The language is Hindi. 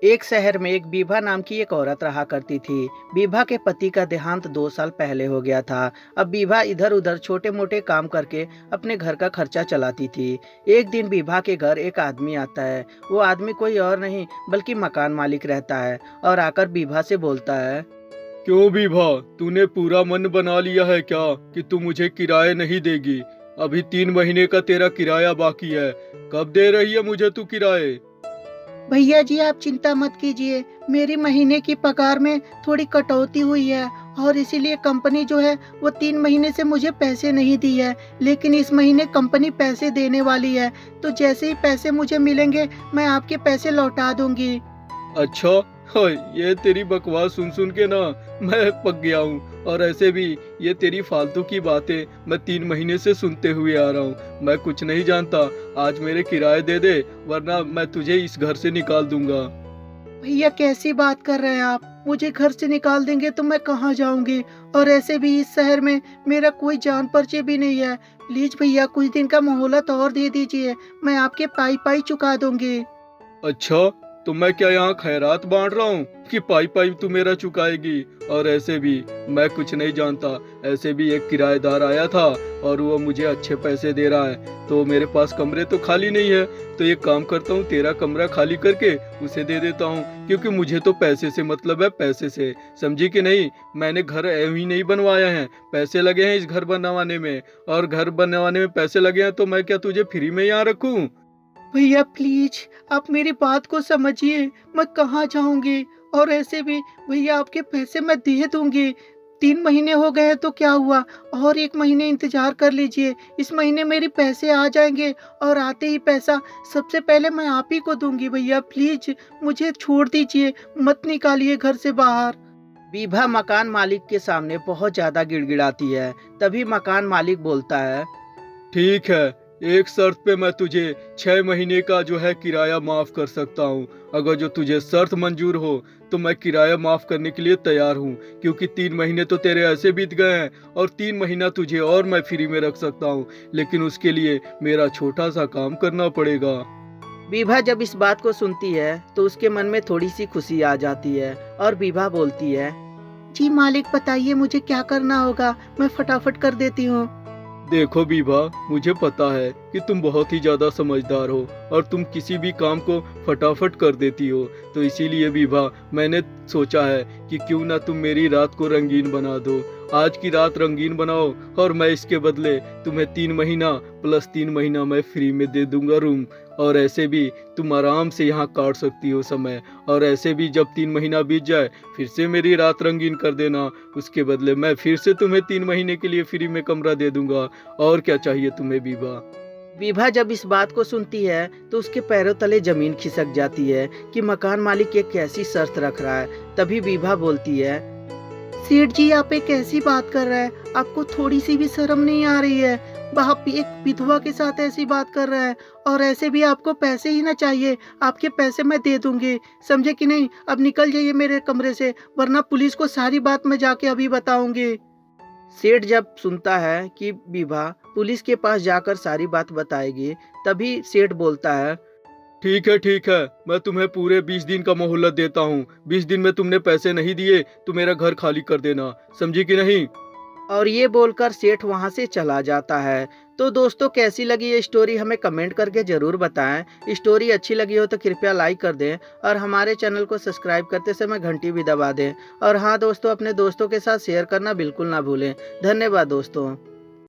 एक शहर में एक बीभा नाम की एक औरत रहा करती थी। बीभा के पति का देहांत 2 साल पहले हो गया था। अब बीभा इधर उधर छोटे मोटे काम करके अपने घर का खर्चा चलाती थी। एक दिन बीभा के घर एक आदमी आता है। वो आदमी कोई और नहीं बल्कि मकान मालिक रहता है और आकर बीभा से बोलता है। क्यों विभा, तूने पूरा मन बना लिया है क्या कि तू मुझे किराए नहीं देगी? अभी 3 महीने का तेरा किराया बाकी है। कब दे रही है मुझे तू किराए? भैया जी आप चिंता मत कीजिए, मेरी महीने की पगार में थोड़ी कटौती हुई है और इसीलिए कंपनी जो है वो 3 महीने से मुझे पैसे नहीं दी है। लेकिन इस महीने कंपनी पैसे देने वाली है, तो जैसे ही पैसे मुझे मिलेंगे मैं आपके पैसे लौटा दूंगी। अच्छा। हाँ, ये तेरी बकवास सुन सुन के ना मैं पक गया हूँ। और ऐसे भी ये तेरी फालतू की बातें मैं 3 महीने से सुनते हुए आ रहा हूँ। मैं कुछ नहीं जानता। आज मेरे किराए दे दे, वरना मैं तुझे इस घर से निकाल दूंगा। भैया कैसी बात कर रहे हैं आप? मुझे घर से निकाल देंगे तो मैं कहाँ जाऊंगी? और ऐसे भी इस शहर में मेरा कोई जान परिचय भी नहीं है। प्लीज भैया कुछ दिन का मोहलत और दे दीजिए, मैं आपके पाई पाई चुका दूंगी। अच्छा, तो मैं क्या यहाँ खैरात बांट रहा हूँ कि पाई पाई तू मेरा चुकाएगी? और ऐसे भी मैं कुछ नहीं जानता। ऐसे भी एक किराएदार आया था और वो मुझे अच्छे पैसे दे रहा है, तो मेरे पास कमरे तो खाली नहीं है। तो एक काम करता हूँ, तेरा कमरा खाली करके उसे दे देता हूँ, क्योंकि मुझे तो पैसे से मतलब है, पैसे से। समझी कि नहीं? मैंने घर ऐਵੇਂ ही नहीं बनवाया है, पैसे लगे हैं इस घर बनवाने में। और घर बनवाने में पैसे लगे हैं तो मैं क्या तुझे फ्री में यहाँ रखूँ? भैया प्लीज आप मेरी बात को समझिए, मैं कहाँ जाऊंगी? और ऐसे भी भैया आपके पैसे मैं दे दूंगी। 3 महीने हो गए हैं तो क्या हुआ, और 1 महीने इंतजार कर लीजिए। इस महीने मेरे पैसे आ जाएंगे और आते ही पैसा सबसे पहले मैं आप ही को दूंगी। भैया प्लीज मुझे छोड़ दीजिए, मत निकालिए घर से बाहर। बीभा मकान मालिक के सामने बहुत ज्यादा गिड़गिड़ाती है। तभी मकान मालिक बोलता है। ठीक है, एक शर्त पे मैं तुझे 6 महीने का जो है किराया माफ कर सकता हूँ। अगर जो तुझे शर्त मंजूर हो तो मैं किराया माफ करने के लिए तैयार हूँ, क्योंकि 3 महीने तो तेरे ऐसे बीत गए हैं और 3 महीना तुझे और मैं फ्री में रख सकता हूँ। लेकिन उसके लिए मेरा छोटा सा काम करना पड़ेगा। बीभा जब इस बात को सुनती है तो उसके मन में थोड़ी सी खुशी आ जाती है और बीभा बोलती है। जी मालिक बताइए मुझे क्या करना होगा, मैं फटाफट कर देती हूँ। देखो बीबा, मुझे पता है कि तुम बहुत ही ज्यादा समझदार हो और तुम किसी भी काम को फटाफट कर देती हो। तो इसीलिए बीबा मैंने सोचा है कि क्यों ना तुम मेरी रात को रंगीन बना दो। आज की रात रंगीन बनाओ और मैं इसके बदले तुम्हें 3 महीना प्लस 3 महीना मैं फ्री में दे दूंगा रूम। और ऐसे भी तुम आराम से यहाँ काट सकती हो समय। और ऐसे भी जब 3 महीना बीत जाए फिर से मेरी रात रंगीन कर देना। उसके बदले मैं फिर से तुम्हें 3 महीने के लिए फ्री में कमरा दे दूंगा। और क्या चाहिए तुम्हें बीबा? बीभा जब इस बात को सुनती है तो उसके पैरों तले जमीन खिसक जाती है कि मकान मालिक ये कैसी शर्त रख रहा है। तभी बीभा बोलती है। सेठ जी आप एक ऐसी बात कर रहे हैं, आपको थोड़ी सी भी शर्म नहीं आ रही है? आप एक विधवा के साथ ऐसी बात कर रहे हैं, और ऐसे भी आपको पैसे ही ना चाहिए? आपके पैसे मैं दे दूंगी, समझे कि नहीं? अब निकल जाइए मेरे कमरे से, वरना पुलिस को सारी बात मैं जाके अभी बताऊंगी। सेठ जब सुनता है कि विभा पुलिस के पास जाकर सारी बात बताएगी, तभी सेठ बोलता है। ठीक है, मैं तुम्हें पूरे 20 दिन का मोहलत देता हूँ। 20 दिन में तुमने पैसे नहीं दिए तो मेरा घर खाली कर देना। समझी कि नहीं? और ये बोलकर सेठ वहां से चला जाता है। तो दोस्तों कैसी लगी ये स्टोरी हमें कमेंट करके जरूर बताएं। स्टोरी अच्छी लगी हो तो कृपया लाइक कर दें और हमारे चैनल को सब्सक्राइब करते समय घंटी भी दबा दें। और हाँ दोस्तों, अपने दोस्तों के साथ शेयर करना बिल्कुल ना भूलें। धन्यवाद दोस्तों।